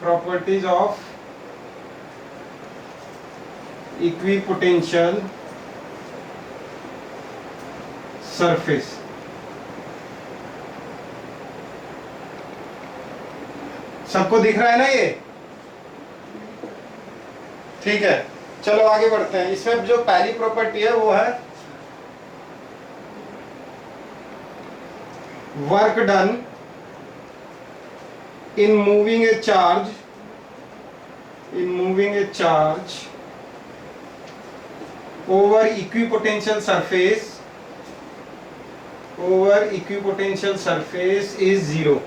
Properties of equipotential surface. सबको दिख रहा है ना ये? ठीक है, चलो आगे बढ़ते हैं। इसमें जो पहली प्रॉपर्टी है वो है work done in moving a charge over equipotential surface is 0।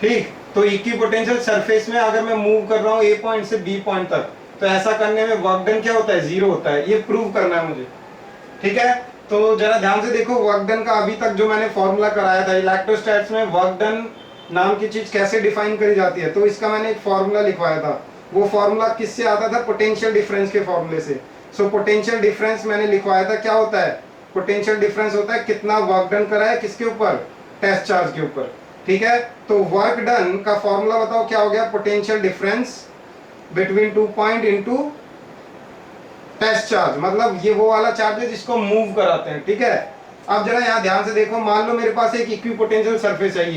ठीक, तो इक्विपोटेंशियल सरफेस में अगर मैं मूव कर रहा हूं ए पॉइंट से बी पॉइंट तक, तो ऐसा करने में वर्क डन क्या होता है? 0 होता है। ये प्रूव करना है मुझे। ठीक है, तो जरा ध्यान से देखो, वर्क डन का अभी तक जो मैंने फॉर्मूला कराया था इलेक्ट्रोस्टैट्स में, वर्क डन नाम की चीज कैसे डिफाइन करी जाती है, तो इसका मैंने एक फॉर्मूला लिखवाया था। वो फॉर्मूला किससे आता था? पोटेंशियल डिफरेंस के फॉर्मूले से। सो पोटेंशियल डिफरेंस मैंने लिखवाया था। क्या होता है पोटेंशियल डिफरेंस? होता है कितना वर्क डन करा है, किसके ऊपर? टेस्ट चार्ज के ऊपर। ठीक है, तो वर्क डन का फॉर्मूला बताओ क्या हो गया? Potential difference between 2 point into test charge, मतलब ये वो वाला चार्ज है जिसको मूव कराते हैं। ठीक है, अब जरा यहाँ ध्यान से देखो, मान लो मेरे पास एक इक्विपोटेंशियल सरफेस है,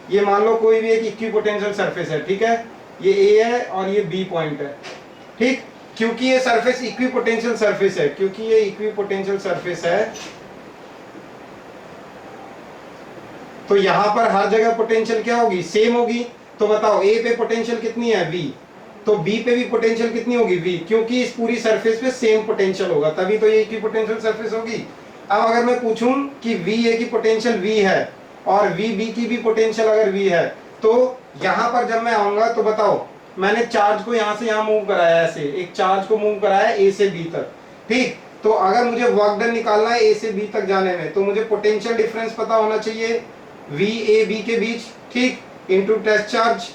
ये मान लो कोई भी एक इक्विपोटेंशियल सरफेस है। ठीक है, ये ए है और ये बी पॉइंट है। ठीक, क्योंकि ये सरफेस इक्विपोटेंशियल सरफेस है, तो यहां पर हर जगह पोटेंशियल क्या होगी? सेम होगी। तो बताओ ए पे पोटेंशियल कितनी है? V। तो बी पे भी पोटेंशियल कितनी होगी? V, क्योंकि इस पूरी सरफेस पे सेम पोटेंशियल होगा, तभी तो ये इक्विपोटेंशियल सरफेस होगी। अब अगर मैं पूछूं कि VA की पोटेंशियल V है और VB की भी पोटेंशियल अगर V है, तो यहां पर जब मैं आऊंगा तो बताओ, मैंने चार्ज को यहां से यहां मूव कराया, ऐसे एक चार्ज को मूव कराया A से B तक। ठीक, तो अगर मुझे वर्क डन निकालना है A से B तक जाने में, तो मुझे पोटेंशियल डिफरेंस पता होना चाहिए VAB के बीच, ठीक, इनटू टेस्ट चार्ज।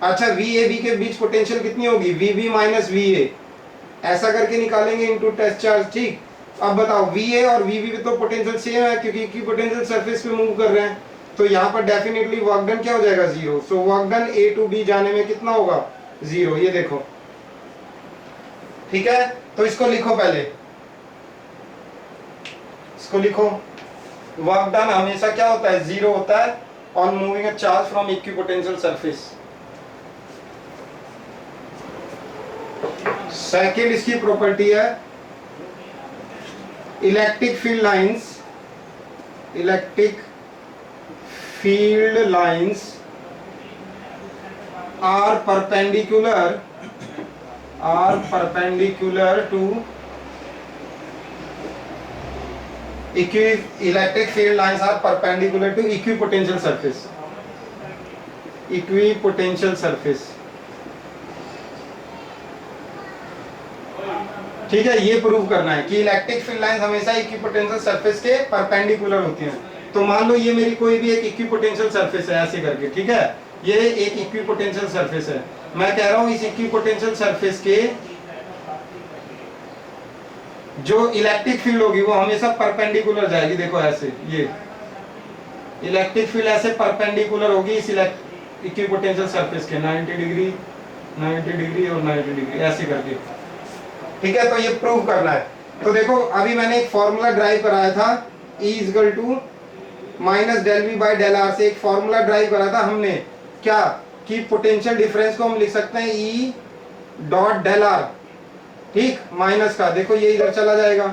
अच्छा, VAB के बीच पोटेंशियल कितनी होगी? VB माइनस VA, ऐसा करके निकालेंगे इनटू टेस्ट चार्ज। ठीक, अब बताओ VA और VB पे तो पोटेंशियल सेम है क्योंकि इक्विपोटेंशियल सरफेस पे मूव कर रहे हैं, तो यहाँ पर डेफिनेटली वर्क डन क्या हो जाएगा? 0। So work done A to B जाने में कितना होगा? 0। ये देखो, ठीक है, तो इसको लिखो, पहले इसको लिखो। वर्क डन हमेशा क्या होता है? 0 होता है on moving a charge from equipotential surface. Second इसकी प्रॉपर्टी है electric field lines are perpendicular to electric field lines are perpendicular to equipotential surface। ठीक है, ये प्रूव करना है कि इलेक्ट्रिक फील्ड लाइंस हमेशा इक्विपोटेंशियल सरफेस के परपेंडिकुलर होती हैं। तो मान लो ये मेरी कोई भी एक इक्विपोटेंशियल सरफेस है, ऐसे करके। ठीक है, ये एक इक्विपोटेंशियल सरफेस है। मैं कह रहा हूं इस इक्विपोटेंशियल सरफेस के जो इलेक्ट्रिक फील्ड होगी वो हमेशा परपेंडिकुलर जाएगी। देखो ऐसे, ये इलेक्ट्रिक फील्ड ऐसे परपेंडिकुलर होगी इस इक्विपोटेंशियल सरफेस के 90 डिग्री और 90 डिग्री, ऐसे करके। ठीक है, तो ये प्रूव करना है। तो देखो, अभी मैंने एक फॉर्मूला ड्राइव कराया था, E equal to minus del V by del R से एक फॉर्मूला ड्राइव करा था हमने, क्या कि पोटेंशियल डिफरेंस को हम लिख सकते हैं E डॉट डेल आर। ठीक, माइनस का, देखो ये इधर चला जाएगा।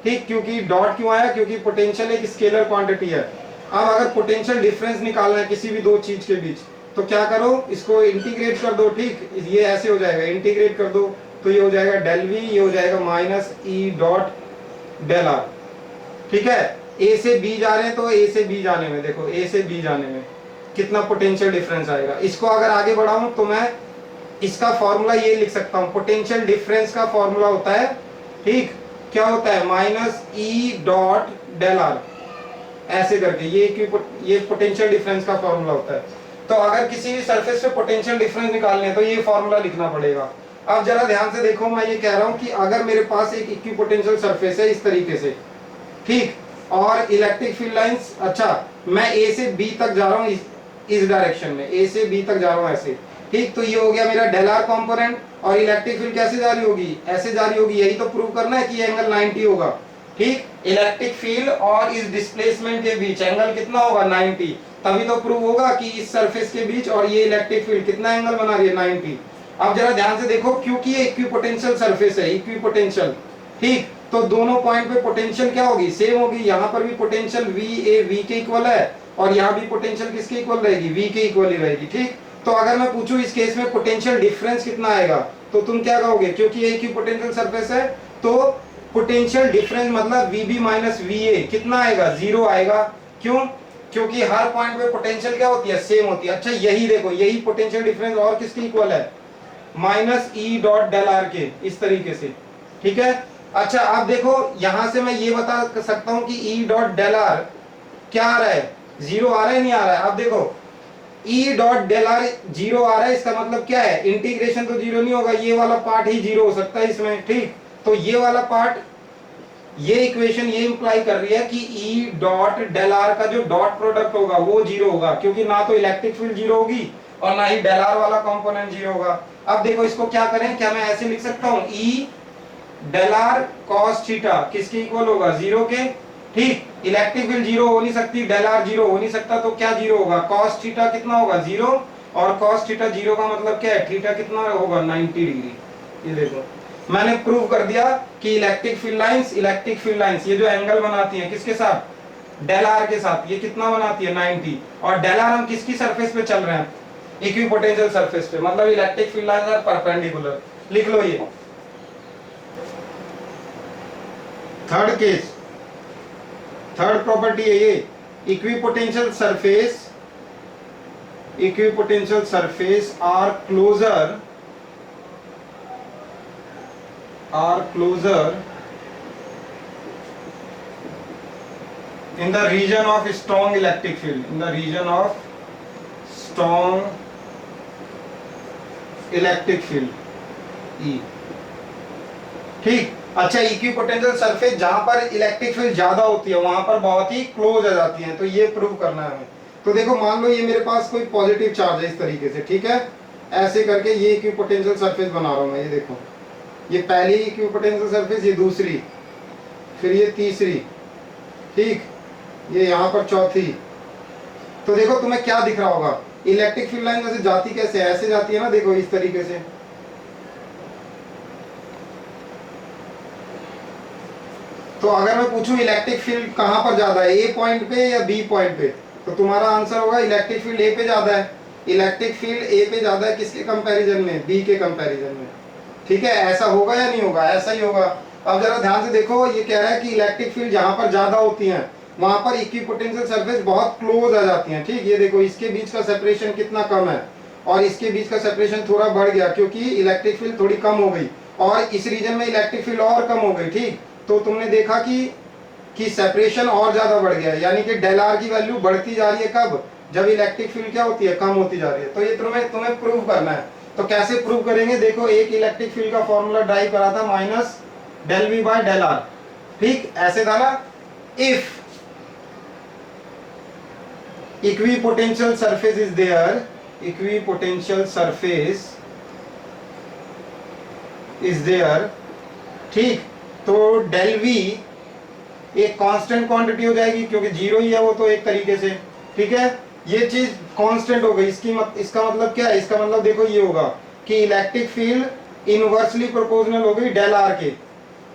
ठीक, क्योंकि डॉट क्यों आया? क्योंकि पोटेंशियल एक स्केलर क्वांटिटी है। अब अगर पोटेंशियल डिफरेंस निकालना है किसी भी दो चीज के बीच, तो क्या करो, इसको इंटीग्रेट कर दो। ठीक, ये ऐसे हो जाएगा, इंटीग्रेट कर दो तो ये हो जाएगा डेल वी, ये हो जाएगा minus E dot del R. ठीक है, A से B जा रहे हैं तो A से B जाने में, देखो A से B जाने में कितना पोटेंशियल डिफरेंस आएगा। इसको अगर आगे बढ़ाऊं तो मैं इसका फॉर्मूला ये लिख सकता हूं, पोटेंशियल डिफरेंस का फॉर्मूला होता है, ठीक, क्या होता है? Minus E dot del R, ऐसे करके। ये पोटेंशियल डिफरेंस का फॉर्मूला होता है। तो अगर किसी भी सरफेस पे पोटेंशियल डिफरेंस निकालने हैं तो ये फॉर्मूला लिखना पड़ेगा। अब जरा ध्यान से देखो, मैं ये कह रहा हूं कि अगर मेरे पास एक इक्विपोटेंशियल सरफेस है इस तरीके से, ठीक, और इलेक्ट्रिक फील्ड लाइंस, अच्छा मैं ए से बी तक जा रहा हूँ इस डायरेक्शन में, ए से बी तक जा रहा हूँ ऐसे, ठीक। तो ये हो गया मेरा डेल आर कॉम्पोनेंट, और इलेक्ट्रिक फील्ड कैसे जारी होगी, ऐसे जारी होगी। यही तो प्रूव करना है कि ये एंगल 90 होगा, ठीक। इलेक्ट्रिक फील्ड और इस डिस्प्लेसमेंट के बीच एंगल कितना होगा, 90। तभी तो प्रूव होगा कि इस सरफेस के बीच और ये इलेक्ट्रिक फील्ड कितना एंगल बना रही है, 90। अब जरा ध्यान से देखो, क्योंकि ये इक्विपोटेंशियल सरफेस है, इक्विपोटेंशियल, ठीक। तो दोनों पॉइंट पे पोटेंशियल क्या होगी, सेम होगी। यहाँ पर भी पोटेंशियल वी ए वी के इक्वल है, और यहाँ भी पोटेंशियल किसके इक्वल रहेगी, वी के इक्वल ही रहेगी, ठीक। तो अगर मैं पूछूं इस केस में पोटेंशियल डिफरेंस कितना आएगा, तो तुम क्या कहोगे, क्योंकि ये इक्विपोटेंशियल सरफेस है तो पोटेंशियल डिफरेंस मतलब वीबी माइनस वी ए कितना आएगा, 0 आएगा। क्यों, क्योंकि हर पॉइंट पे पोटेंशियल क्या होती है, सेम होती है। अच्छा यही देखो, यही पोटेंशियल डिफरेंस और किसके इक्वल है, minus E dot del R के, इस तरीके से, ठीक है। अच्छा अब देखो, यहां से मैं ये बता सकता हूं कि ई डॉट डेल आर क्या आ रहा है, 0 आ रहा है, नहीं आ रहा है। अब देखो ई डॉट डेल आर 0 आ रहा है, इसका मतलब क्या है, इंटीग्रेशन तो 0 नहीं होगा, ये वाला पार्ट ही 0 हो सकता है इसमें, ठीक। तो ये वाला पार्ट, ये इक्वेशन ये इंप्लाई कर रही है कि ई डॉट डेल आर का जो डॉट प्रोडक्ट होगा वो 0 होगा, क्योंकि ना तो इलेक्ट्रिक फील्ड 0 होगी और ना ही डेल आर वाला कंपोनेंट 0 होगा। अब देखो इसको क्या करें, क्या मैं ऐसे लिख सकता हूं, E del R cos theta किसके इक्वल होगा, 0 के, ठीक। इलेक्ट्रिक फील्ड 0 हो नहीं सकती, डेल आर 0 हो नहीं सकता, तो क्या 0 होगा, कॉस थीटा कितना होगा, 0। और कॉस थीटा 0 का मतलब क्या है, थीटा कितना होगा, 90 डिग्री। ये देखो मैंने प्रूव कर दिया कि इलेक्ट्रिक फील्ड लाइंस ये जो एंगल बनाती हैं किसके साथ, डेल आर के साथ, ये कितना बनाती है, 90। और डेल आर हम किसकी सरफेस पे चल रहे हैं, इक्विपोटेंशियल सरफेस पे, मतलब electric field lines are perpendicular. लिख लो ये थर्ड केस, थर्ड प्रॉपर्टी है ये, equipotential surface are closer in the region of strong electric field, in the region of strong electric field E, ठीक। अच्छा इक्विपोटेंशियल सरफेस जहां पर इलेक्ट्रिक फील्ड ज्यादा होती है वहां पर बहुत ही क्लोज आ जाती है, तो ये प्रूव करना है हमें। तो देखो मान लो ये मेरे पास कोई पॉजिटिव चार्ज है इस तरीके से, ठीक है, ऐसे करके ये इक्विपोटेंशियल सरफेस बना रहा हूं मैं, ये देखो ये पहली इक्विपोटेंशियल सरफेस, ये दूसरी, फिर ये तीसरी, ठीक, ये यहाँ पर चौथी। तो देखो तुम्हें क्या दिख रहा होगा, इलेक्ट्रिक फील्ड लाइन जैसे जाती कैसे, ऐसे जाती है ना, देखो इस तरीके से। तो अगर मैं पूछूं इलेक्ट्रिक फील्ड कहां पर ज्यादा है, ए पॉइंट पे या बी पॉइंट पे, तो तुम्हारा आंसर होगा इलेक्ट्रिक फील्ड ए पे ज्यादा है। इलेक्ट्रिक फील्ड ए पे ज्यादा है किसके कंपैरिजन में, बी के कंपैरिजन में, ठीक है। ऐसा होगा या नहीं होगा, ऐसा ही होगा। अब जरा ध्यान से देखो, ये कह रहा है कि इलेक्ट्रिक फील्ड जहां पर ज्यादा होती हैं वहां पर इक्विपोटेंशियल सरफेस बहुत क्लोज आ जाती हैं, ठीक। ये देखो इसके बीच का सेपरेशन कितना कम है, और इसके बीच का सेपरेशन थोड़ा बढ़ गया क्योंकि इलेक्ट्रिक फील्ड थोड़ी कम हो गई, और इस रीजन में इलेक्ट्रिक फील्ड और कम हो गई, ठीक। तो तुमने देखा कि सेपरेशन और ज्यादा बढ़ गया है, यानी कि डेल आर की वैल्यू बढ़ती जा रही है, कब, जब इलेक्ट्रिक फील्ड क्या होती है, कम होती जा रही है। तो ये तुम्हें प्रूव करना है। तो कैसे प्रूव करेंगे, देखो एक इलेक्ट्रिक फील्ड का फॉर्मूला ड्राइव करा था, minus del V by del R, ठीक, ऐसे था ना। If equipotential surface is there, equipotential surface is there, ठीक, तो डेल वी एक कांस्टेंट क्वांटिटी हो जाएगी क्योंकि 0 ही है वो तो एक तरीके से, ठीक है। ये चीज कांस्टेंट हो गई, इसका मतलब क्या है, इसका मतलब देखो ये होगा कि इलेक्ट्रिक फील्ड इनवर्सली प्रोपोर्शनल हो गई डेल आर के,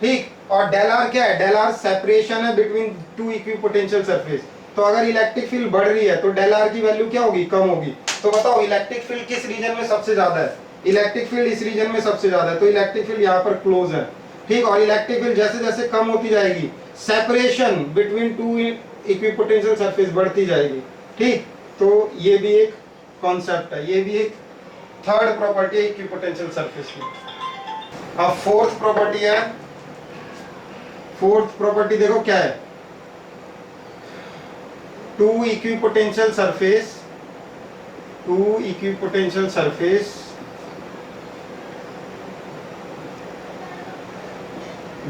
ठीक। और डेल आर क्या है, डेल आर सेपरेशन है बिटवीन टू इक्विपोटेंशियल सरफेस। तो अगर इलेक्ट्रिक फील्ड बढ़ रही है तो डेल आर की वैल्यू क्या होगी, कम होगी। तो बताओ इलेक्ट्रिक फील्ड किस रीजन में सबसे ज्यादा है, इलेक्ट्रिक फील्ड इस रीजन में सबसे ज्यादा है, तो इलेक्ट्रिक फील्ड यहाँ पर क्लोज है, ठीक। और इलेक्ट्रिक फील्ड जैसे जैसे कम होती जाएगी separation between two equipotential surface बढ़ती जाएगी, ठीक। तो ये भी एक कॉन्सेप्ट है, ये भी एक थर्ड प्रॉपर्टी है इक्विपोटेंशियल सरफेस की। अब फोर्थ प्रॉपर्टी है, फोर्थ प्रॉपर्टी देखो क्या है, two equipotential surface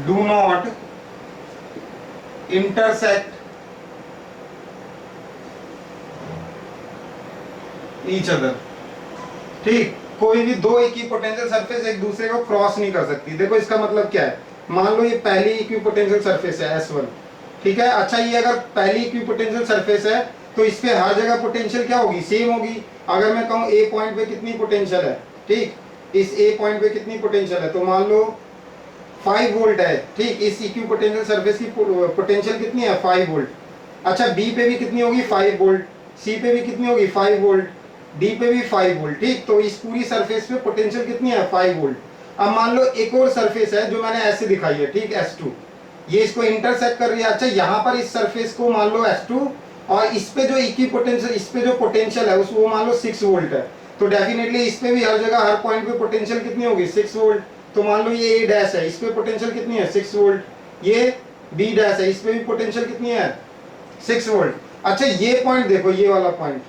do not intersect each other। ठीक, कोई भी दो इक्विपोटेंशियल सरफेस एक दूसरे को क्रॉस नहीं कर सकती। देखो इसका मतलब क्या है, मान लो ये पहली इक्विपोटेंशियल सरफेस है S1, ठीक है। अच्छा, ये अगर पहली इक्विपोटेंशियल सरफेस है तो इस पे हर जगह पोटेंशियल क्या होगी, सेम होगी। अगर मैं कहूँ A पॉइंट पे कितनी पोटेंशियल है, ठीक, इस A पॉइंट पे कितनी पोटेंशियल है, तो मान लो 5 वोल्ट है, ठीक। इस इक्विपोटेंशियल सरफेस की पोटेंशियल कितनी है, 5 वोल्ट। अच्छा, B पे भी कितनी होगी, 5 वोल्ट, C पे भी कितनी होगी, 5 वोल्ट, D पे भी 5 वोल्ट, ठीक। तो इस पूरी सरफेस पे पोटेंशियल कितनी है, 5 वोल्ट। अब मान लो एक और सरफेस है जो मैंने ऐसे दिखाई है, ठीक, S2, ये इसको इंटरसेक्ट कर रही है। अच्छा, यहाँ पर इस सरफेस को मान लो S2 और इस पे जो इक्विपोटेंशियल, इस पे जो पोटेंशियल है उस वो मान लो 6 वोल्ट है, तो डेफिनेटली इस पे भी हर जगह हर पॉइंट पे पोटेंशियल कितनी होगी, 6 वोल्ट। तो मान लो ये A डैश है, इस पे पोटेंशियल कितनी है, 6 वोल्ट। ये B डैश है, इस पे भी पोटेंशियल कितनी है, 6 वोल्ट। अच्छा, ये पॉइंट देखो, ये वाला पॉइंट,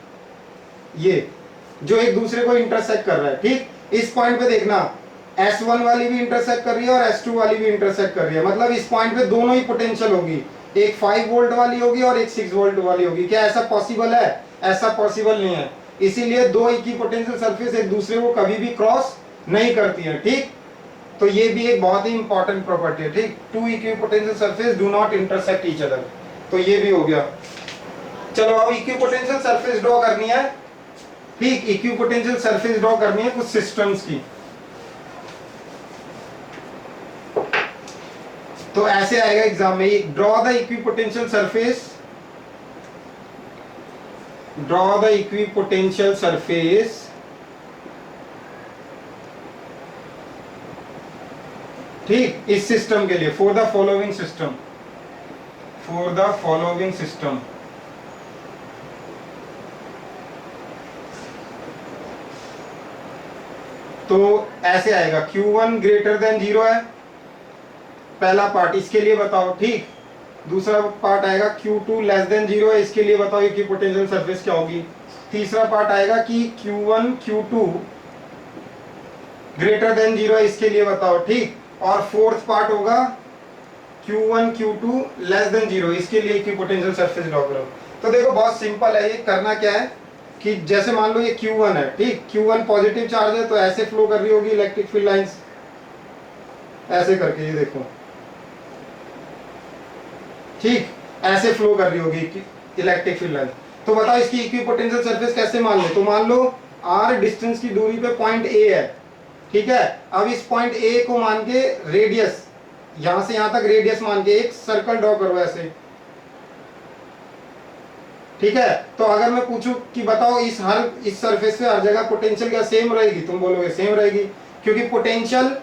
ये जो एक दूसरे को इंटरसेक्ट कर रहा है, ठीक। इस पॉइंट पे देखना S1 वाली भी इंटरसेक्ट कर रही है और S2 वाली भी इंटरसेक्ट कर रही है, मतलब इस पॉइंट पे दोनों ही पोटेंशियल होगी, एक 5 वोल्ट वाली होगी और एक 6 वोल्ट वाली होगी। क्या ऐसा पॉसिबल है, ऐसा पॉसिबल नहीं है। इसीलिए दो इक्विपोटेंशियल सरफेस एक दूसरे को कभी भी क्रॉस नहीं करती है, ठीक। तो ये भी एक बहुत ही इंपॉर्टेंट प्रॉपर्टी है, ठीक। Two equipotential surface do not intersect each other, तो ये भी हो गया। चलो अब इक्विपोटेंशियल सरफेस ड्रॉ करनी है, ठीक। इक्विपोटेंशियल सरफेस ड्रॉ करनी है कुछ सिस्टम्स की। तो ऐसे आएगा एग्जाम में, draw the equipotential surface, draw the equipotential surface ठीक, इस सिस्टम के लिए, for the following system, for the following system. तो ऐसे आएगा, Q1 ग्रेटर देन 0 है पहला पार्ट, इसके लिए बताओ, ठीक। दूसरा पार्ट आएगा Q2 लेस देन 0 है, इसके लिए बताओ इक्विपोटेंशियल सरफेस क्या होगी। तीसरा पार्ट आएगा कि Q1 Q2 ग्रेटर देन 0 है, इसके लिए बताओ, ठीक। और फोर्थ पार्ट होगा Q1 Q2 लेस देन 0, इसके लिए इक्विपोटेंशियल सरफेस ड्रॉ करो। तो देखो बहुत सिंपल है, ये करना क्या है कि जैसे मान लो ये Q1 है, ठीक, Q1 पॉजिटिव चार्ज है तो ऐसे फ्लो कर रही होगी इलेक्ट्रिक फील्ड लाइंस, ऐसे करके, ये देखो, ठीक, ऐसे फ्लो कर रही होगी इलेक्ट्रिक फील्ड लाइन। तो बताओ इसकी इक्विपोटेंशियल सरफेस कैसे मान ले, तो मान लो r डिस्टेंस की दूरी पे पॉइंट A है, ठीक है। अब इस पॉइंट A को मान के रेडियस, यहां से यहां तक रेडियस मान के एक सर्कल ड्रॉ करो ऐसे, ठीक है। तो अगर मैं पूछूं कि बताओ इस सरफेस पे हर जगह पोटेंशियल क्या सेम रहेगी, तुम बोलोगे सेम रहेगी, क्योंकि पोटेंशियल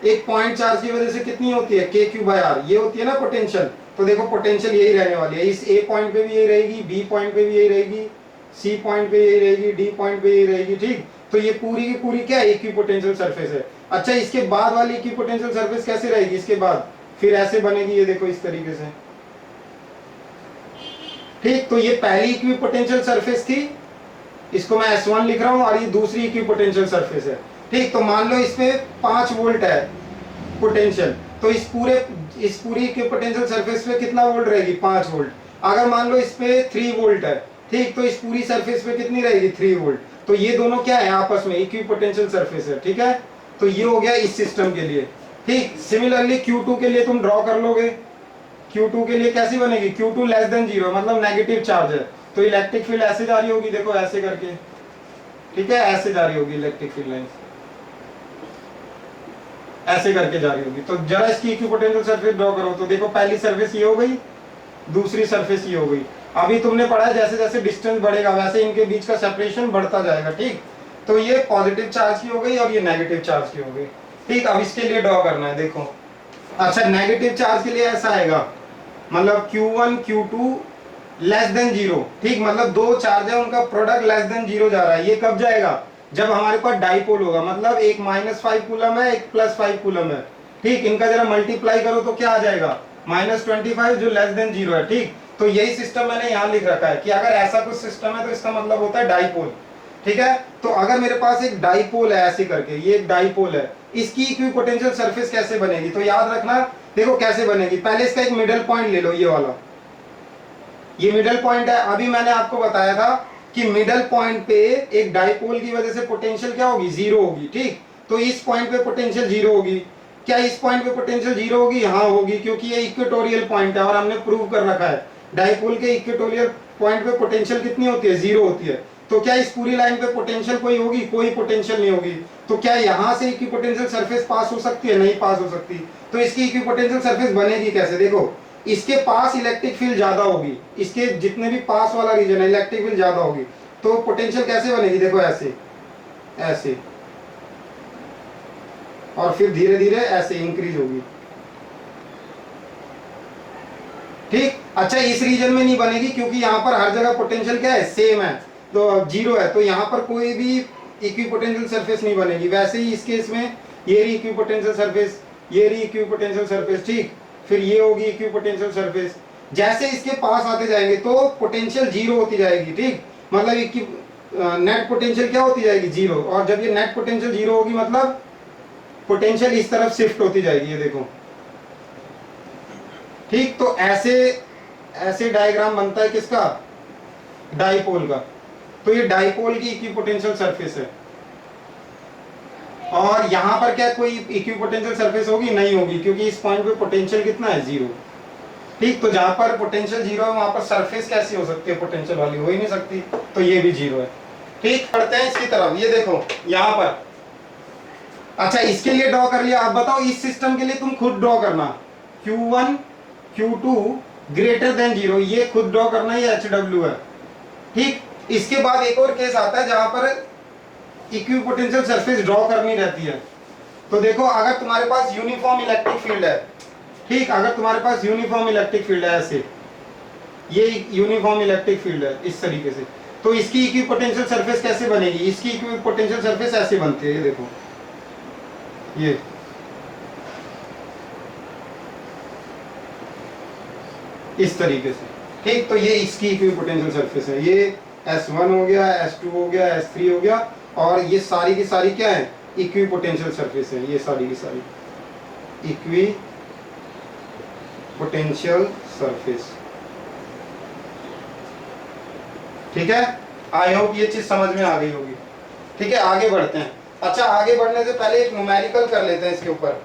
एक पॉइंट चार्ज की वजह से कितनी होती है, KQ/R, ये होती है ना पोटेंशियल। तो देखो पोटेंशियल यही रहने वाली है, इस A पॉइंट पे भी यही रहेगी, B पॉइंट पे भी यही रहेगी, C पॉइंट पे यही रहेगी, D पॉइंट पे यही रहेगी, ठीक। तो ये पूरी की पूरी क्या है, इक्विपोटेंशियल सरफेस है। अच्छा, इसके बाद वाली इक्विपोटेंशियल सरफेस कैसे रहेगी, इसके बाद फिर ऐसे बनेगी, ये देखो इस तरीके से, ठीक। तो ये पहली इक्विपोटेंशियल सरफेस थी, इसको मैं S1 लिख रहा हूं, और ये दूसरी इक्विपोटेंशियल सरफेस है, ठीक। तो मान लो इस पे 5 वोल्ट है पोटेंशियल, तो इस पूरी इक्विपोटेंशियल सरफेस पे कितना वोल्ट रहेगी, 5 वोल्ट। अगर मान लो इस पे 3 वोल्ट है, ठीक, तो इस पूरी सरफेस पे कितनी रहेगी, 3 वोल्ट। तो ये दोनों क्या है आपस में, इक्विपोटेंशियल सरफेस है, ठीक है। तो ये हो गया इस सिस्टम के लिए, ठीक। सिमिलरली Q2 के लिए तुम ड्रॉ कर लोगे, Q2 के लिए कैसी बनेगी, Q2 लेस देन 0, मतलब नेगेटिव चार्ज है, तो इलेक्ट्रिक फील्ड ऐसे जा रही होगी, देखो ऐसे करके, ठीक है, ऐसे जा रही होगी इलेक्ट्रिक फील्ड लाइन, ऐसे करके जा रही होगी। तो जरा इसकी इक्विपोटेंशियल सरफेस ड्रॉ करो, तो देखो पहली सरफेस ये हो गई, दूसरी सरफेस ये हो गई। अभी तुमने पढ़ा है जैसे जैसे डिस्टेंस बढ़ेगा वैसे इनके बीच का सेपरेशन बढ़ता जाएगा, ठीक। तो ये पॉजिटिव चार्ज की हो गई और ये नेगेटिव चार्ज की हो गई, ठीक। अब इसके लिए ड्रॉ करना है, देखो। अच्छा, नेगेटिव चार्ज के लिए ऐसा आएगा, मतलब Q1 Q2 लेस देन 0, ठीक, मतलब दो चार्ज है उनका प्रोडक्ट लेस देन 0 जा रहा है। ये कब जाएगा, जब हमारे पास डाइपोल होगा, मतलब एक -5 कूलम है, एक +5 कूलम है, ठीक। इनका जरा मल्टीप्लाई करो तो क्या आ जाएगा, -25 जो लेस देन 0 है, ठीक। तो यही सिस्टम मैंने यहाँ लिख रखा है कि अगर ऐसा कुछ सिस्टम है तो इसका मतलब होता है डाइपोल, ठीक है। तो अगर मेरे पास एक डाइपोल है ऐसे करके, ये एक डाइपोल है, इसकी इक्विपोटेंशियल सरफेस कैसे बनेगी, तो याद रखना देखो कैसे बनेगी। पहले इसका एक मिडल पॉइंट ले लो, ये वाला, ये मिडल पॉइंट है। अभी मैंने आपको बताया था कि मिडल पॉइंट पे एक डाइपोल की वजह से पोटेंशियल क्या होगी, जीरो होगी, ठीक। तो इस पॉइंट पे पोटेंशियल जीरो होगी। क्या इस पॉइंट पे पोटेंशियल जीरो होगी? हाँ होगी, क्योंकि ये इक्वेटोरियल पॉइंट है और हमने प्रूव कर रखा है डाइपोल के इक्वेटोरियल पॉइंट पे पोटेंशियल कितनी होती है, जीरो होती है। तो क्या इस पूरी लाइन पे पोटेंशियल कोई होगी? कोई पोटेंशियल नहीं होगी। तो क्या यहाँ से इक्विपोटेंशियल सरफेस पास हो सकती है? नहीं पास हो सकती। तो इसकी इक्विपोटेंशियल सरफेस बनेगी कैसे? देखो, इसके पास इलेक्ट्रिक फील्ड ज्यादा होगी, इसके जितने भी पास वाला रीजन है इलेक्ट्रिक फील्ड ज्यादा होगी। तो पोटेंशियल कैसे बनेगी? देखो ऐसे, ऐसे, और फिर धीरे धीरे ऐसे इंक्रीज होगी, ठीक। अच्छा, इस रीजन में नहीं बनेगी क्योंकि यहाँ पर हर जगह पोटेंशियल क्या है, सेम है, तो जीरो है। तो यहाँ पर कोई भी इक्विपोटेंशियल सरफेस नहीं बनेगी। वैसे ही इस केस में ये रही इक्विपोटेंशियल सरफेस, ये रही इक्विपोटेंशियल सरफेस, ठीक। फिर ये होगी इक्विपोटेंशियल सरफेस। जैसे इसके पास आते जाएंगे तो पोटेंशियल जीरो होती जाएगी, ठीक। मतलब नेट पोटेंशियल क्या होती जाएगी, जीरो। और जब ये नेट पोटेंशियल जीरो होगी मतलब पोटेंशियल इस तरफ शिफ्ट होती जाएगी, ये देखो, ठीक। तो ऐसे ऐसे डायग्राम बनता है किसका, डाइपोल का। तो ये डाइपोल की इक्विपोटेंशियल सरफेस है। और यहां पर क्या कोई इक्विपोटेंशियल सरफेस होगी? नहीं होगी, क्योंकि इस पॉइंट पे पोटेंशियल कितना है, जीरो, ठीक। तो जहां पर पोटेंशियल जीरो है वहां पर सरफेस कैसी हो सकती है पोटेंशियल वाली? हो ही नहीं सकती। तो ये भी जीरो है, ठीक। पढ़ते हैं इसकी तरफ। ये देखो यहां पर, अच्छा इसके लिए ड्रॉ कर लिया। अब बताओ इस सिस्टम के लिए तुम खुद ड्रॉ करना, Q1 Q2 greater than zero, ये खुद ड्रॉ करना, ये HW है, ठीक। इसके बाद एक और केस आता है जहां पर इक्विपोटेंशियल सरफेस ड्रॉ करनी रहती है। तो देखो, अगर तुम्हारे पास यूनिफॉर्म इलेक्ट्रिक फील्ड है, ठीक, अगर तुम्हारे पास यूनिफॉर्म इलेक्ट्रिक फील्ड है ऐसे, ये यूनिफॉर्म इलेक्ट्रिक फील्ड है इस तरीके से, तो इसकी इक्विपोटेंशियल सरफेस कैसे बनेगी? इसकी इक्विपोटेंशियल सरफेस ऐसे बनती है, ये देखो, ये इस तरीके से, ठीक। तो ये इसकी इक्विपोटेंशियल सरफेस है। ये S1 हो गया, S2 हो गया, S3 हो गया, और ये सारी की सारी क्या है, इक्विपोटेंशियल सरफेस है। ये सारी की सारी इक्विपोटेंशियल सरफेस, ठीक है। आई होप ये चीज समझ में आ गई होगी, ठीक है। आगे बढ़ते हैं। अच्छा, आगे बढ़ने से पहले एक न्यूमेरिकल कर लेते हैं इसके ऊपर।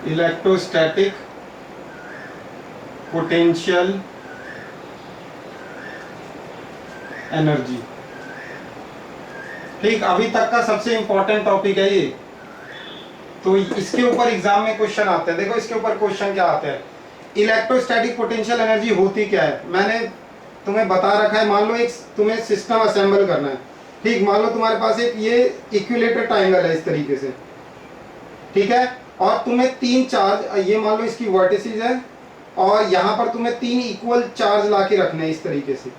इलेक्ट्रोस्टैटिक पोटेंशियल एनर्जी, ठीक। अभी तक का सबसे इंपॉर्टेंट टॉपिक है ये। तो इसके ऊपर एग्जाम में क्वेश्चन आते हैं। देखो इसके ऊपर क्वेश्चन क्या आते हैं, इलेक्ट्रोस्टैटिक पोटेंशियल एनर्जी होती क्या है। मैंने तुम्हें बता रखा है। मान लो एक तुम्हें सिस्टम असेंबल करना है, ठीक। मान लो तुम्हारे पास एक ये इक्विलेटर ट्रायंगल है इस तरीके से, ठीक है। और तुम्हें तीन चार्ज, ये मान लो इसकी वर्टिसेस है, और यहाँ पर तुम्हें तीन इक्वल चार्ज लाके रखने हैं इस तरीके से,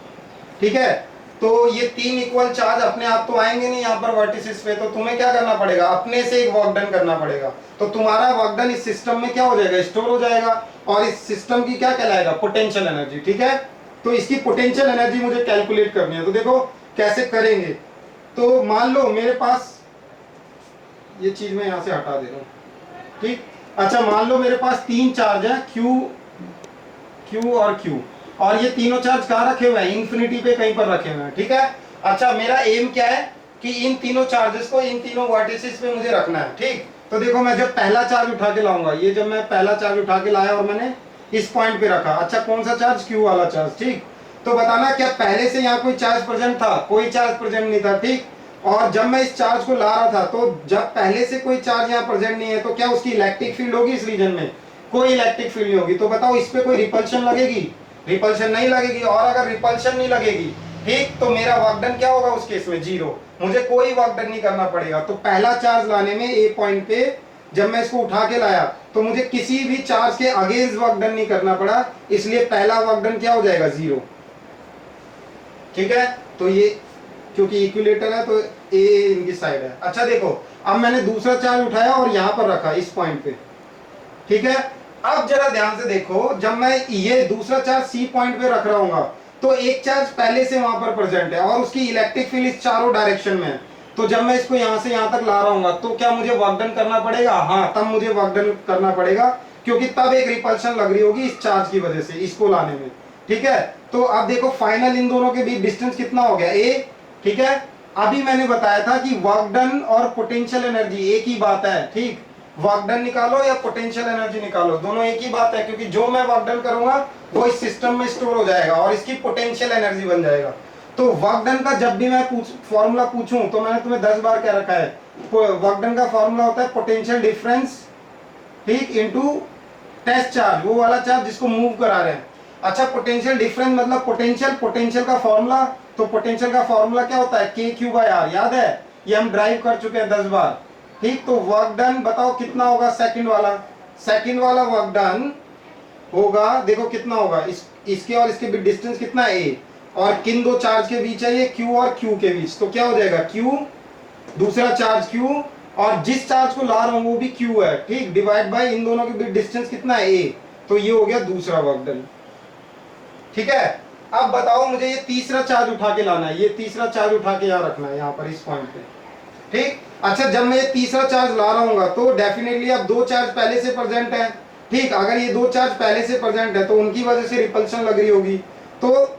ठीक है। तो ये तीन इक्वल चार्ज अपने आप तो आएंगे नहीं यहाँ पर वर्टिसेस पे, तो तुम्हें क्या करना पड़ेगा, अपने से एक वर्क डन करना पड़ेगा। तो तुम्हारा वर्क डन इस सिस्टम में क्या हो जाएगा, स्टोर हो जाएगा, और इस सिस्टम की क्या कहलाएगा, पोटेंशियल एनर्जी, ठीक है। तो इसकी पोटेंशियल एनर्जी मुझे कैलकुलेट करनी है। तो देखो कैसे करेंगे। तो मान लो मेरे पास, ये चीज मैं यहाँ से हटा दे रहा हूँ, ठीक। अच्छा, मान लो मेरे पास तीन चार्ज है, Q और Q, और ये तीनों चार्ज कहाँ रखे हुए हैं, इंफिनिटी पे कहीं पर रखे हुए हैं, ठीक है। अच्छा, मेरा एम क्या है कि इन तीनों चार्जेस को इन तीनों वर्टिसेस पे मुझे रखना है, ठीक। तो देखो मैं जब पहला चार्ज उठा के लाऊंगा, ये जब मैं पहला चार्ज उठा के लाया और मैंने इस पॉइंट पे रखा, अच्छा कौन सा चार्ज, Q वाला चार्ज, ठीक। तो बताना क्या पहले से यहाँ कोई चार्ज प्रेजेंट था, कोई चार्ज प्रेजेंट नहीं था, ठीक। और जब मैं इस चार्ज को ला रहा था, तो जब पहले से कोई चार्ज यहाँ प्रेजेंट नहीं है, तो क्या उसकी इलेक्ट्रिक फील्ड होगी इस रीजन में, कोई इलेक्ट्रिक फील्ड नहीं होगी। तो बताओ इस पे कोई रिपल्शन लगेगी, रिपल्शन नहीं लगेगी। और अगर रिपल्शन नहीं लगेगी, ठीक, तो मेरा वर्क डन क्या होगा उस केस में, जीरो। मुझे कोई वर्क डन नहीं करना पड़ेगा। तो पहला चार्ज लाने में ए पॉइंट पे जब मैं इसको उठा के लाया, तो मुझे किसी भी चार्ज के अगेंस्ट वर्क डन नहीं करना पड़ा, इसलिए पहला वर्क डन क्या हो जाएगा, जीरो, ठीक है। तो ये क्योंकि इक्विलेटर है तो ए इनकी साइड है। अच्छा देखो, अब मैंने दूसरा चार्ज उठाया और यहां पर रखा इस पॉइंट पे, ठीक है। अब जरा ध्यान से देखो, जब मैं ये दूसरा चार्ज सी पॉइंट पे रख रहा हूँ, तो एक चार्ज पहले से वहां पर प्रेजेंट है और उसकी इलेक्ट्रिक फील्ड इस चारों डायरेक्शन में है। तो जब मैं इसको यहां से यहां तक ला रहा हूँ तो क्या मुझे वर्क डन करना पड़ेगा? हाँ, तब मुझे वर्क डन करना पड़ेगा, क्योंकि तब एक रिपल्शन लग रही होगी इस चार्ज की वजह से इसको लाने में। ठीक है, तो अब देखो फाइनल इन दोनों के बीच डिस्टेंस कितना हो गया, ए। ठीक है, अभी मैंने बताया था कि वर्क डन और पोटेंशियल एनर्जी एक ही बात है। ठीक, वर्क डन निकालो या पोटेंशियल एनर्जी निकालो, दोनों एक ही बात है, क्योंकि जो मैं वर्क डन करूंगा वो इस सिस्टम में स्टोर हो जाएगा और इसकी पोटेंशियल एनर्जी बन जाएगा। तो वर्क डन का जब भी मैं फॉर्मूला पूछूं तो मैंने तुम्हें 10 बार क्या रखा है, वर्क डन का फॉर्मूला होता है पोटेंशियल डिफरेंस, ठीक, इनटू टेस्ट चार्ज, वो वाला चार्ज जिसको मूव करा रहे हैं। अच्छा, पोटेंशियल डिफरेंस मतलब पोटेंशियल का फॉर्मूला, तो पोटेंशियल का फॉर्मूला क्या होता है, के क्यू बाय आर, याद है, ये हम ड्राइव कर चुके हैं 10 बार। ठीक, तो वर्क डन बताओ कितना होगा, सेकंड वाला वर्क डन होगा, देखो कितना होगा, इसके और इसके बीच डिस्टेंस कितना है, ए, और किन दो चार्ज के बीच है ये, क्यू और क्यू के बीच, तो क्या हो जाएगा, क्यू, दूसरा चार्ज क्यू, और जिस चार्ज को ला रहा हूं वो भी क्यू है, ठीक, डिवाइड बाय इन दोनों के बीच डिस्टेंस कितना है, ए, तो ये हो गया दूसरा वर्क डन। ठीक है, अब बताओ मुझे ये तीसरा चार्ज उठा के लाना है, ये तीसरा चार्ज उठा के यहाँ रखना है, यहाँ पर इस पॉइंट पे। ठीक, अच्छा, जब मैं ये तीसरा चार्ज ला रहा हूँ तो डेफिनेटली अब दो चार्ज पहले से प्रेजेंट है। ठीक, अगर ये दो चार्ज पहले से प्रेजेंट है तो उनकी वजह से रिपल्शन लग रही होगी, तो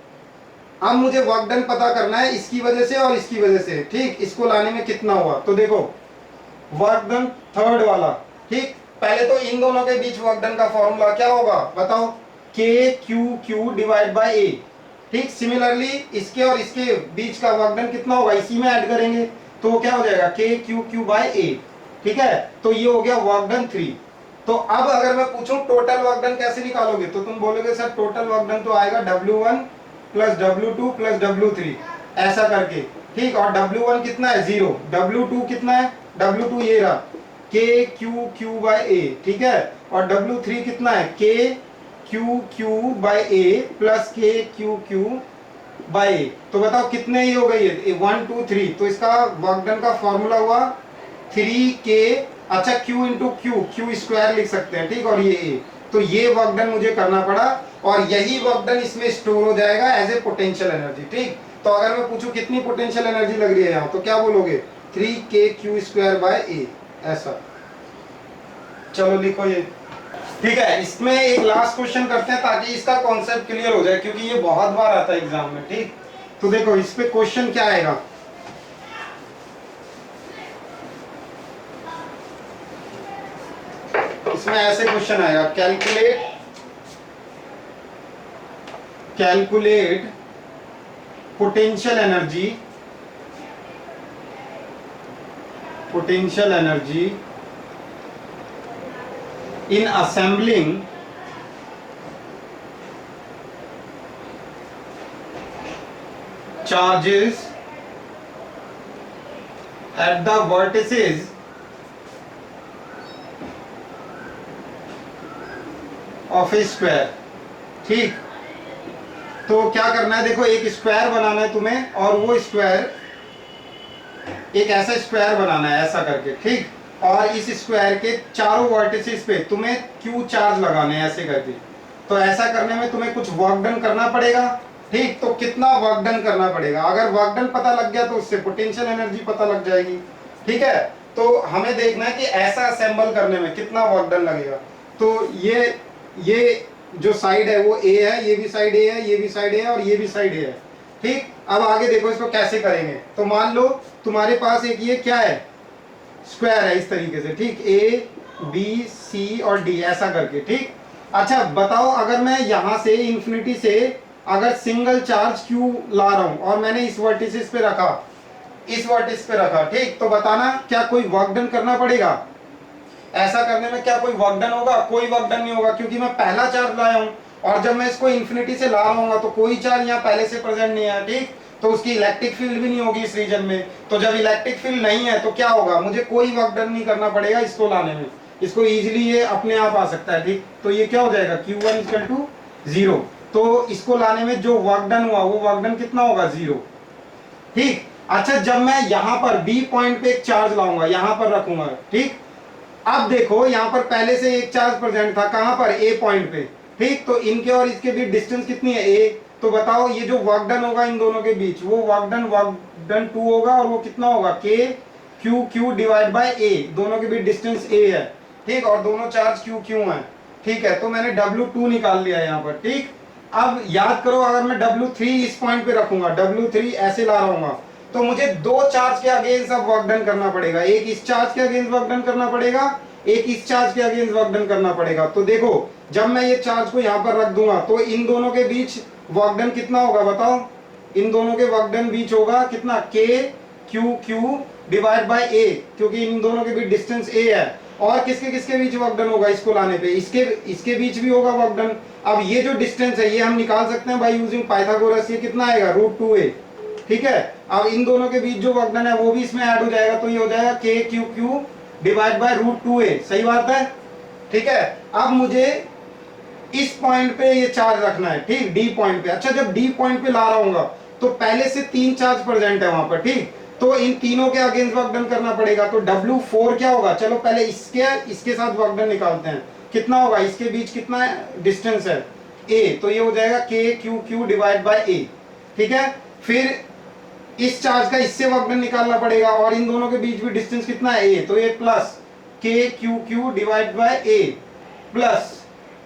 अब मुझे वर्क डन पता करना है इसकी वजह से और इसकी वजह से। ठीक, इसको लाने में कितना हुआ, तो देखो वर्क डन थर्ड वाला, ठीक, पहले तो इन दोनों के बीच वर्क डन का फॉर्मूला क्या होगा बताओ, के क्यू क्यू डिवाइड बाय ए। ठीक, सिमिलरली इसके और इसके बीच का वर्क डन कितना होगा, इसी में ऐड करेंगे, तो क्या हो जाएगा, के क्यू क्यू बाय ए। ठीक है, तो ये हो गया वर्क डन 3। तो अब अगर मैं पूछूं टोटल वर्क डन कैसे निकालोगे, तो तुम बोलोगे सर टोटल वर्क डन तो आएगा W1 plus W2 plus W3, ऐसा करके। ठीक, और W1 कितना है, 0, W2 कितना है, W2 ये रहा, के क्यू क्यू बाय ए। ठीक है, और W3 कितना है, के Q Q by A plus के क्यू क्यू बाय ए। तो बताओ कितने ही हो गई है, 1 2 3, तो इसका वर्क डन का फॉर्मूला हुआ 3K, अच्छा Q इंटू क्यू स्क्वायर लिख सकते हैं। ठीक, और ये A, तो ये वर्क डन मुझे करना पड़ा, और यही वर्क डन इसमें स्टोर हो जाएगा एज ए पोटेंशियल एनर्जी। ठीक, तो अगर मैं पूछूं कितनी पोटेंशियल एनर्जी लग रही है यहाँ, तो क्या बोलोगे, 3K स्क्वायर बाय ए, ऐसा। चलो लिखो ये। ठीक है, इसमें एक लास्ट क्वेश्चन करते हैं ताकि इसका कॉन्सेप्ट क्लियर हो जाए, क्योंकि ये बहुत बार आता है एग्जाम में। ठीक, तो देखो इस पे क्वेश्चन क्या आएगा, इसमें ऐसे क्वेश्चन आएगा, calculate potential energy in assembling charges at the vertices of a square। ठीक, तो क्या करना है, देखो एक स्क्वायर बनाना है तुम्हें, और वो स्क्वायर एक ऐसा स्क्वायर बनाना है ऐसा करके। ठीक, और इस स्क्वायर के चारों वर्टिसेस पे तुम्हें क्यू चार्ज लगाने हैं ऐसे करके। तो ऐसा करने में तुम्हें कुछ वर्क डन करना पड़ेगा। ठीक, तो कितना वर्क डन करना पड़ेगा, अगर वर्क डन पता लग गया तो उससे पोटेंशियल एनर्जी पता लग जाएगी। ठीक है, तो हमें देखना है कि ऐसा असेंबल करने में कितना वर्क डन लगेगा। तो ये जो साइड है वो ए है, ये भी साइड ए है, ये भी साइड ए है, और ये भी साइड ए है। ठीक, अब आगे देखो इसको कैसे करेंगे। तो मान लो तुम्हारे पास एक ये क्या है, स्क्वायर है इस तरीके से। ठीक, ए बी सी और डी ऐसा करके। ठीक, अच्छा बताओ अगर मैं यहां से इंफिनिटी से अगर सिंगल चार्ज क्यू ला रहा हूं और मैंने इस वर्टिसेस पे रखा, इस वर्टिस पे रखा, ठीक, तो बताना क्या कोई वर्क डन करना पड़ेगा, ऐसा करने में क्या कोई वर्क डन होगा, कोई वर्क डन नहीं होगा, क्योंकि मैं पहला चार्ज लाया हूं, और जब मैं इसको इंफिनिटी से ला रहा हूँ तो कोई चार्ज यहाँ पहले से प्रेजेंट नहीं है। ठीक, तो उसकी इलेक्ट्रिक फील्ड भी नहीं होगी इस रीजन में। तो जब इलेक्ट्रिक फील्ड नहीं है तो क्या होगा, मुझे कोई वर्क डन नहीं करना पड़ेगा इसको लाने में, इसको इजीली ये अपने आप आ सकता है। ठीक, तो ये क्या हो जाएगा, Q1 = 0। तो इसको लाने में जो वर्क डन हुआ वो वर्क डन कितना होगा, 0। ठीक, अच्छा जब मैं यहाँ पर बी पॉइंट पे एक चार्ज लाऊंगा, यहाँ पर रखूंगा। ठीक, अब देखो यहाँ पर पहले से एक चार्ज प्रेजेंट था, कहां पर, ए पॉइंट पे। ठीक, तो इनके और इसके बीच डिस्टेंस कितनी है, ए, तो बताओ ये जो वर्क डन होगा इन दोनों के बीच, वो वर्क डन 2 होगा, और वो कितना होगा के क्यू क्यू डिवाइड बाय ए, दोनों के बीच डिस्टेंस ए है, ठीक, और दोनों चार्ज क्यू क्यू है, ठीक है। तो मैंने W2 निकाल लिया यहाँ पर, ठीक। अब याद करो, अगर मैं W3 इस पॉइंट पे रखूंगा, W3 ऐसे ला रहा हूँ, तो मुझे दो चार्ज के अगेंस्ट अब वर्क डन करना पड़ेगा, एक इस चार्ज के अगेंस्ट वर्क डन करना पड़ेगा, एक इस चार्ज के अगेंस्ट वर्क डन करना पड़ेगा। तो देखो जब मैं ये चार्ज को यहाँ पर रख दूंगा तो इन दोनों के बीच वर्क डन कितना होगा बताओ, इन दोनों के वर्क डन बीच होगा कितना, के क्यू क्यू डिवाइड बाय ए, क्योंकि इन दोनों के बीच डिस्टेंस ए है। और किसके किसके बीच वर्क डन होगा, इसको लाने पे इसके बीच भी होगा वर्क डन। अब ये जो डिस्टेंस है ये हम निकाल सकते हैं बाय यूजिंग पाइथागोरस, ये कितना आएगा √2a, ठीक है। अब इन दोनों के बीच जो वर्क डन है वो भी इसमें ऐड हो जाएगा, तो ये हो जाएगा के Q Q divide by √2a, सही बात है, ठीक है। अब मुझे इस पॉइंट पे ये चार्ज रखना है, ठीक, डी पॉइंट पे। अच्छा, जब डी पॉइंट पे ला रहा हूँ तो पहले से 3 चार्ज प्रेजेंट है वहां पर, ठीक, तो इन तीनों के अगेंस्ट वर्क डन करना पड़ेगा। तो W4 क्या होगा, चलो पहले इसके साथ वर्क डन निकालते हैं, कितना होगा, इसके बीच कितना डिस्टेंस है a, तो ये हो जाएगा के Q Q divide by a, ठीक है। फिर इस चार्ज का इससे वर्क डन निकालना पड़ेगा, और इन दोनों के बीच भी डिस्टेंस कितना है a, तो ये प्लस के Q Q divide by a, plus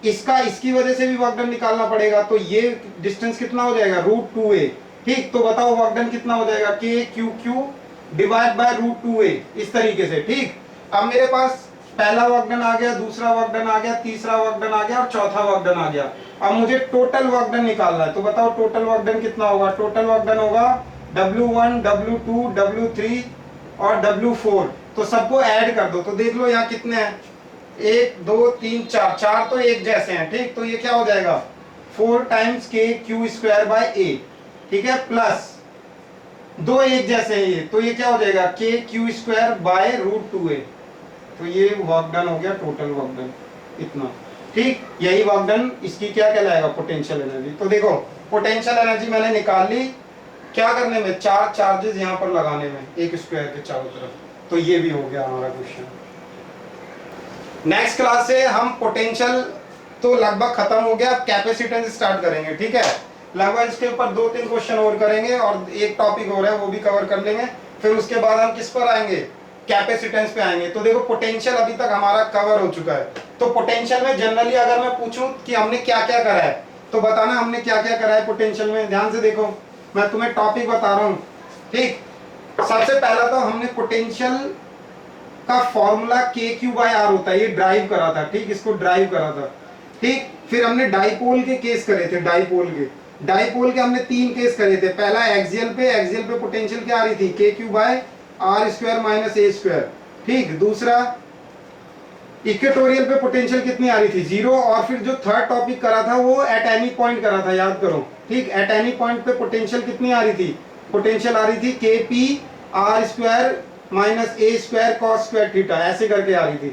इसका इसकी वजह से भी वर्क डन निकालना पड़ेगा, तो ये डिस्टेंस कितना हो जाएगा √2a, ठीक। तो बताओ वर्क डन कितना हो जाएगा, के Q Q divide by √2a, इस तरीके से, ठीक। अब मेरे पास पहला वर्क डन आ गया, दूसरा वर्क डन आ गया, तीसरा वर्क डन आ गया और चौथा वर्क डन आ गया। अब मुझे टोटल वर्क डन निकालना है, तो बताओ टोटल वर्क डन कितना होगा, टोटल वर्क डन होगा W1 W2 W3 और W4, तो सबको ऐड कर दो, तो देख लो यहाँ कितने हैं, 1 2 3 4, चार तो एक जैसे हैं, ठीक। तो ये क्या हो जाएगा 4 टाइम्स के क्यू स्क्वायर बाय a, ठीक है, प्लस 2 एक जैसे हैं ये, तो ये क्या हो जाएगा के क्यू स्क्वायर बाय √2a, तो ये वर्क डन हो गया, टोटल वर्क डन इतना, ठीक। यही वर्क डन इसकी क्या कहलाएगा, पोटेंशियल एनर्जी। तो देखो पोटेंशियल एनर्जी मैंने निकाल ली, क्या करने में, 4 चार्जेस यहाँ पर लगाने में, एक स्क्वायर के चारों तरफ, तो ये भी हो गया हमारा क्वेश्चन। नेक्स्ट क्लास से हम पोटेंशियल तो लगभग खत्म हो गया, अब कैपेसिटेंस स्टार्ट करेंगे, ठीक है। लगभग इसके ऊपर 2-3 क्वेश्चन और करेंगे, और एक टॉपिक और है वो भी कवर कर लेंगे। फिर उसके बाद हम किस पर आएंगे, कैपेसिटेंस पे आएंगे। तो देखो पोटेंशियल अभी तक हमारा कवर हो चुका है, तो पोटेंशियल में जनरली अगर मैं पूछूं कि हमने क्या क्या करा है, तो बताना हमने क्या क्या करा है पोटेंशियल में। ध्यान से देखो, मैं तुम्हें टॉपिक बता रहा हूँ, ठीक। सबसे पहला तो हमने पोटेंशियल का फॉर्मूला के क्यू बाय आर होता है, ये ड्राइव करा था, ठीक, इसको ड्राइव करा था, ठीक। फिर हमने डाइपोल के केस करे थे, डाइपोल के हमने 3 केस करे थे। पहला एक्सियल पे पोटेंशियल क्या आ रही थी, K Q by R square minus A square, ठीक। दूसरा इक्वेटोरियल पे पोटेंशियल कितनी आ रही थी, 0। और फिर जो थर्ड टॉपिक करा था वो एट एनी पॉइंट करा था, याद करो, ठीक। एट एनी पॉइंट पे पोटेंशियल कितनी आ रही थी, पोटेंशियल आ रही थी के P R square minus A square cos square theta, ऐसे करके आ रही थी,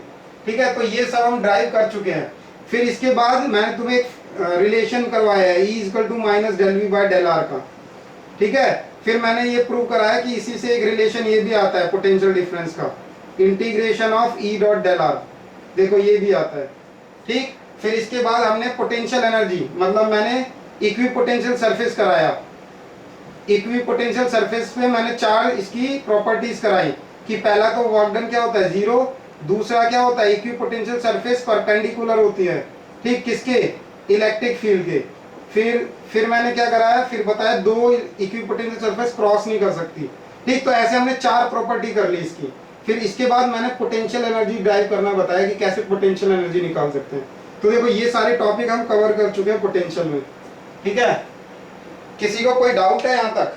ठीक है। तो ये सब हम ड्राइव कर चुके हैं। फिर इसके बाद मैंने तुम्हें एक रिलेशन करवाया है, E equal to minus del V by del R का, ठीक है। फिर मैंने ये प्रूव कराया कि इसी से एक रिलेशन ये भी आता है पोटेंशियल डिफरेंस का, integration of E dot del R, देखो ये भी आता है, ठीक। फिर इसके बाद हमने पोटेंशियल एनर्जी, मतलब मैंने इक्विपोटेंशियल सरफेस कराया। इक्विपोटेंशियल सरफेस पे मैंने 4 इसकी प्रॉपर्टीज कराई कि पहला तो वर्क डन क्या होता है 0, दूसरा क्या होता है इक्विपोटेंशियल सरफेस परपेंडिकुलर होती है, ठीक, किसके, इलेक्ट्रिक फील्ड के। फिर मैंने क्या कराया, फिर बताया 2 इक्विपोटेंशियल सरफेस क्रॉस नहीं कर सकती, ठीक। तो ऐसे हमने 4 प्रॉपर्टी कर ली इसकी। फिर इसके बाद मैंने पोटेंशियल एनर्जी ड्राइव करना बताया कि कैसे पोटेंशियल एनर्जी निकाल सकते हैं। तो देखो ये सारे टॉपिक हम कवर कर चुके हैं पोटेंशियल में, ठीक है। किसी को कोई डाउट है यहाँ तक?